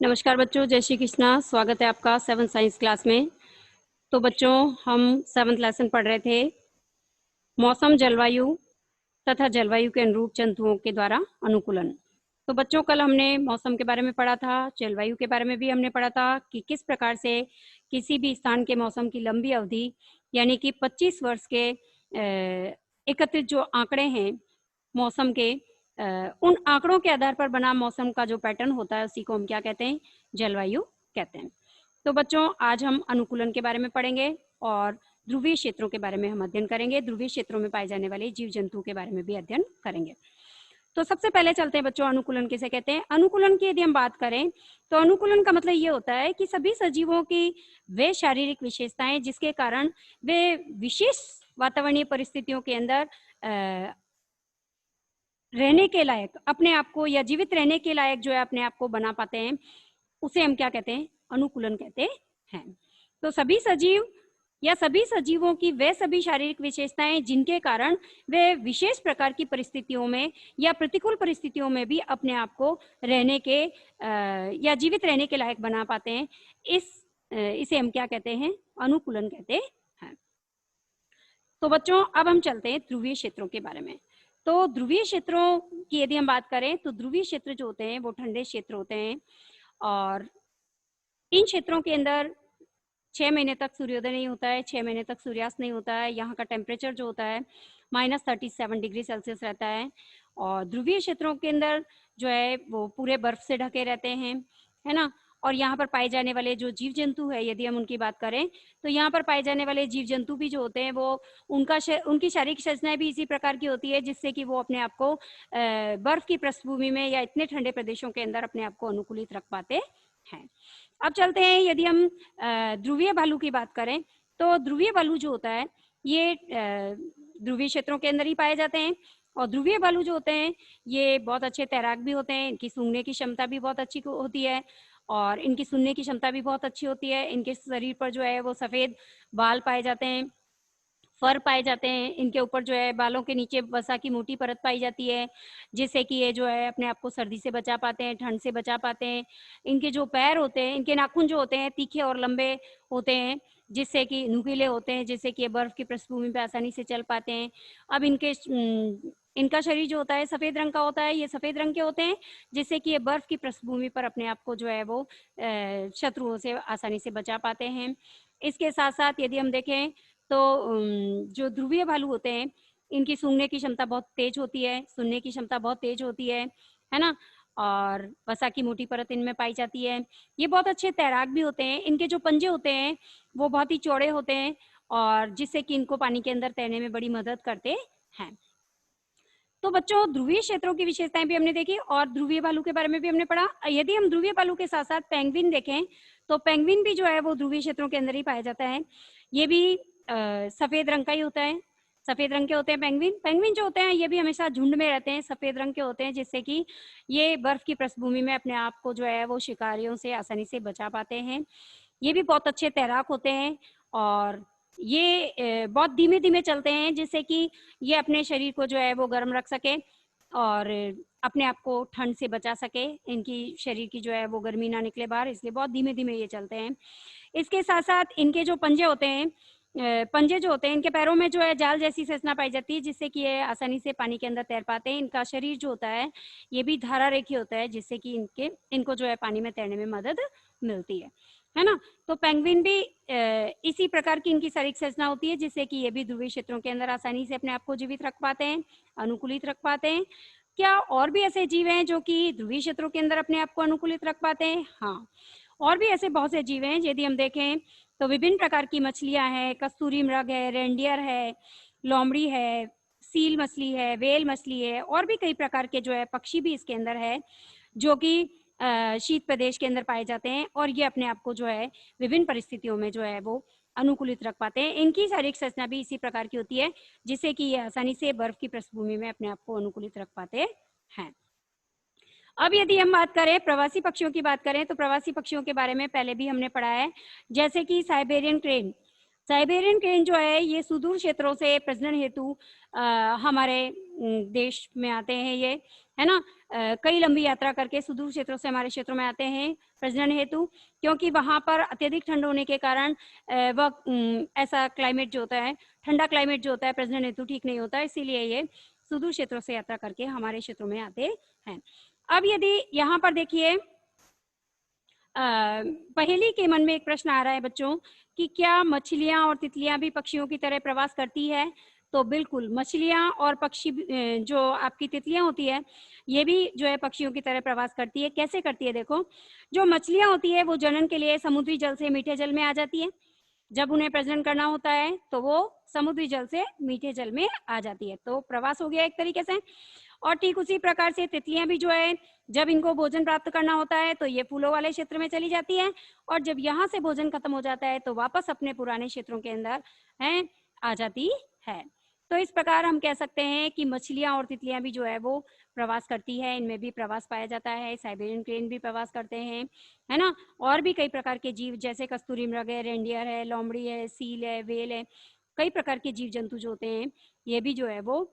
नमस्कार बच्चों, जय श्री कृष्णा। स्वागत है आपका 7th साइंस क्लास में। तो बच्चों, हम 7th लेसन पढ़ रहे थे मौसम, जलवायु तथा जलवायु के अनुरूप जंतुओं के द्वारा अनुकूलन। तो बच्चों, कल हमने मौसम के बारे में पढ़ा था, जलवायु के बारे में भी हमने पढ़ा था कि किस प्रकार से किसी भी स्थान के मौसम की लंबी अवधि यानी कि 25 वर्ष के एकत्रित जो आंकड़े हैं मौसम के, उन आंकड़ों के आधार पर बना मौसम का जो पैटर्न होता है उसी को हम क्या कहते हैं? जलवायु कहते हैं। तो बच्चों, आज हम अनुकूलन के बारे में पढ़ेंगे और ध्रुवीय क्षेत्रों के बारे में हम अध्ययन करेंगे। ध्रुवीय क्षेत्रों में पाए जाने वाले जीव जंतु के बारे में भी अध्ययन करेंगे। तो सबसे पहले चलते हैं बच्चों, अनुकूलन किसे कहते हैं। अनुकूलन की यदि हम बात करें तो अनुकूलन का मतलब ये होता है कि सभी सजीवों की वे शारीरिक विशेषताएं जिसके कारण वे विशेष वातावरणीय परिस्थितियों के अंदर रहने के लायक, अपने आप को या जीवित रहने के लायक जो है अपने आप को बना पाते हैं, उसे हम क्या कहते हैं? अनुकूलन कहते हैं। तो सभी सजीव या सभी सजीवों की वे सभी शारीरिक विशेषताएं जिनके कारण वे विशेष प्रकार की परिस्थितियों में या प्रतिकूल परिस्थितियों में भी अपने आप को रहने के या जीवित रहने के लायक बना पाते हैं, इसे हम क्या कहते हैं? अनुकूलन कहते हैं। तो बच्चों, अब हम चलते हैं ध्रुवीय क्षेत्रों के बारे में। तो ध्रुवीय क्षेत्रों की यदि हम बात करें तो ध्रुवीय क्षेत्र जो होते हैं वो ठंडे क्षेत्र होते हैं और इन क्षेत्रों के अंदर 6 महीने तक सूर्योदय नहीं होता है, 6 महीने तक सूर्यास्त नहीं होता है। यहाँ का टेम्परेचर जो होता है -37 डिग्री सेल्सियस रहता है और ध्रुवीय क्षेत्रों के अंदर जो है वो पूरे बर्फ से ढके रहते हैं, है ना। और यहाँ पर पाए जाने वाले जो जीव जंतु है, यदि हम उनकी बात करें तो यहाँ पर पाए जाने वाले जीव जंतु भी जो होते हैं वो उनकी शारीरिक संरचनाएं भी इसी प्रकार की होती है जिससे कि वो अपने आप को बर्फ की पृष्ठभूमि में या इतने ठंडे प्रदेशों के अंदर अपने आप को अनुकूलित रख पाते हैं। अब चलते हैं, यदि हम ध्रुवीय भालू की बात करें तो ध्रुवीय भालू जो होता है ये ध्रुवीय क्षेत्रों के अंदर ही पाए जाते हैं और ध्रुवीय भालू जो होते हैं ये बहुत अच्छे तैराक भी होते हैं, इनकी सूंघने की क्षमता भी बहुत अच्छी होती है और इनकी सुनने की क्षमता भी बहुत अच्छी होती है। इनके शरीर पर जो है वो सफेद बाल पाए जाते हैं, फर पाए जाते हैं। इनके ऊपर जो है बालों के नीचे वसा की मोटी परत पाई जाती है जिससे कि ये जो है अपने आप को सर्दी से बचा पाते हैं, ठंड से बचा पाते हैं। इनके जो पैर होते हैं, इनके नाखून जो होते हैं तीखे और लंबे होते हैं जिससे कि नुकीले होते हैं जिससे कि ये बर्फ की पृष्ठभूमि पे आसानी से चल पाते हैं। अब इनका शरीर जो होता है सफेद रंग का होता है, ये सफेद रंग के होते हैं जिससे कि ये बर्फ की पृष्ठभूमि पर अपने आप को जो है वो शत्रुओं से आसानी से बचा पाते हैं। इसके साथ साथ यदि हम देखें तो जो ध्रुवीय भालू होते हैं इनकी सूंघने की क्षमता बहुत तेज होती है, सुनने की क्षमता बहुत तेज होती है ना, और वसा की मोटी परत इनमें पाई जाती है। ये बहुत अच्छे तैराक भी होते हैं। इनके जो पंजे होते हैं वो बहुत ही चौड़े होते हैं और जिससे कि इनको पानी के अंदर तैरने में बड़ी मदद करते हैं। तो बच्चों, ध्रुवीय क्षेत्रों की विशेषताएं भी हमने देखी और ध्रुवीय भालू के बारे में भी हमने पढ़ा। यदि हम ध्रुवीय भालू के साथ साथ पेंगुइन देखें तो पेंगुइन भी जो है वो ध्रुवीय क्षेत्रों के अंदर ही पाया जाता है। ये भी सफेद रंग का ही होता है, सफेद रंग के होते हैं पेंगुइन। पेंगुइन जो होते हैं ये भी हमेशा झुंड में रहते हैं, सफेद रंग के होते हैं जिससे कि ये बर्फ की पृष्ठभूमि में अपने आप को जो है वो शिकारियों से आसानी से बचा पाते हैं। ये भी बहुत अच्छे तैराक होते हैं और ये बहुत धीमे धीमे चलते हैं जिससे कि ये अपने शरीर को जो है वो गर्म रख सके और अपने आप को ठंड से बचा सके। इनकी शरीर की जो है वो गर्मी ना निकले बाहर, इसलिए बहुत धीमे धीमे ये चलते हैं। इसके साथ साथ इनके जो पंजे होते हैं, पंजे जो होते हैं, इनके पैरों में जो है जाल जैसी संरचना पाई जाती है जिससे कि ये आसानी से पानी के अंदर तैर पाते हैं। इनका शरीर जो होता है ये भी धारा रेखी होता है जिससे कि इनको जो है पानी में तैरने में मदद मिलती है ना। तो पेंगुइन भी इसी प्रकार की इनकी शारीरिक संरचना होती है जिससे कि ये भी ध्रुवीय क्षेत्रों के अंदर आसानी से अपने आप को जीवित रख पाते हैं, अनुकूलित रख पाते हैं। क्या और भी ऐसे जीव हैं जो कि ध्रुवीय क्षेत्रों के अंदर अपने आप को अनुकूलित रख पाते हैं? हाँ, और भी ऐसे बहुत से जीव हैं। यदि हम देखें तो विभिन्न प्रकार की मछलियां हैं, कस्तूरी मृग है, रेंडियर है, लोमड़ी है, सील मछली है, वेल मछली है और भी कई प्रकार के जो है पक्षी भी इसके अंदर है जो कि शीत प्रदेश के अंदर पाए जाते हैं और ये अपने आप को जो है विभिन्न परिस्थितियों में जो है वो अनुकूलित रख पाते हैं। इनकी शारीरिक संरचना भी इसी प्रकार की होती है जिससे कि ये आसानी से बर्फ की पृष्ठभूमि में अपने आप को अनुकूलित रख पाते हैं। अब यदि हम बात करें प्रवासी पक्षियों की बात करें तो प्रवासी पक्षियों के बारे में पहले भी हमने पढ़ा है, जैसे कि साइबेरियन क्रेन। साइबेरियन क्रेन जो है ये सुदूर क्षेत्रों से प्रजनन हेतु हमारे देश में आते हैं, ये है ना। कई लंबी यात्रा करके सुदूर क्षेत्रों से हमारे क्षेत्रों में आते हैं प्रजनन हेतु, क्योंकि वहाँ पर अत्यधिक ठंड होने के कारण वह ऐसा क्लाइमेट जो होता है, ठंडा क्लाइमेट जो होता है, प्रजनन हेतु ठीक नहीं होता है, इसीलिए ये सुदूर क्षेत्रों से यात्रा करके हमारे क्षेत्रों में आते हैं। अब यदि यहाँ पर देखिए पहेली के मन में एक प्रश्न आ रहा है बच्चों कि क्या मछलियां और तितलियां भी पक्षियों की तरह प्रवास करती है? तो बिल्कुल, मछलियां और पक्षी जो आपकी तितलियां होती है ये भी जो है पक्षियों की तरह प्रवास करती है। कैसे करती है? देखो, जो मछलियां होती है वो जनन के लिए समुद्री जल से मीठे जल में आ जाती है। जब उन्हें प्रजनन करना होता है तो वो समुद्री जल से मीठे जल में आ जाती है, तो प्रवास हो गया एक तरीके से। और ठीक उसी प्रकार से तितलियां भी जो है जब इनको भोजन प्राप्त करना होता है तो ये फूलों वाले क्षेत्र में चली जाती है, और जब यहाँ से भोजन खत्म हो जाता है तो वापस अपने पुराने क्षेत्रों के अंदर है आ जाती है। तो इस प्रकार हम कह सकते हैं कि मछलियां और तितलियां भी जो है वो प्रवास करती है, इनमें भी प्रवास पाया जाता है। साइबेरियन क्रेन भी प्रवास करते हैं, है ना। और भी कई प्रकार के जीव जैसे कस्तूरी मृग है, रेंडियर है, लोमड़ी है, सील है, वेल है, कई प्रकार के जीव जंतु जो होते हैं ये भी जो है वो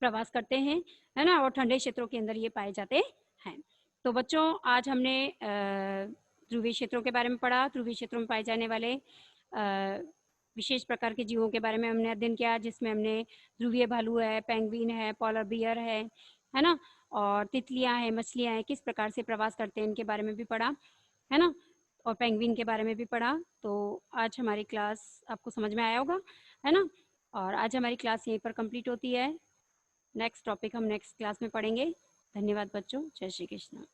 प्रवास करते हैं, है ना, और ठंडे क्षेत्रों के अंदर ये पाए जाते हैं। तो बच्चों आज हमने ध्रुवीय क्षेत्रों के बारे में पढ़ा। ध्रुवीय क्षेत्रों में पाए जाने वाले विशेष प्रकार के जीवों के बारे में हमने अध्ययन किया, जिसमें हमने ध्रुवीय भालू है, पेंगुइन है, पोलर बियर है ना, और तितलियां हैं, मछलियां हैं, किस प्रकार से प्रवास करते हैं इनके बारे में भी पढ़ा, है ना, और पेंगुइन के बारे में भी पढ़ा। तो आज हमारी क्लास आपको समझ में आया होगा, है ना। और आज हमारी क्लास यहीं पर कंप्लीट होती है। नेक्स्ट टॉपिक हम नेक्स्ट क्लास में पढ़ेंगे। धन्यवाद बच्चों, जय श्री कृष्ण।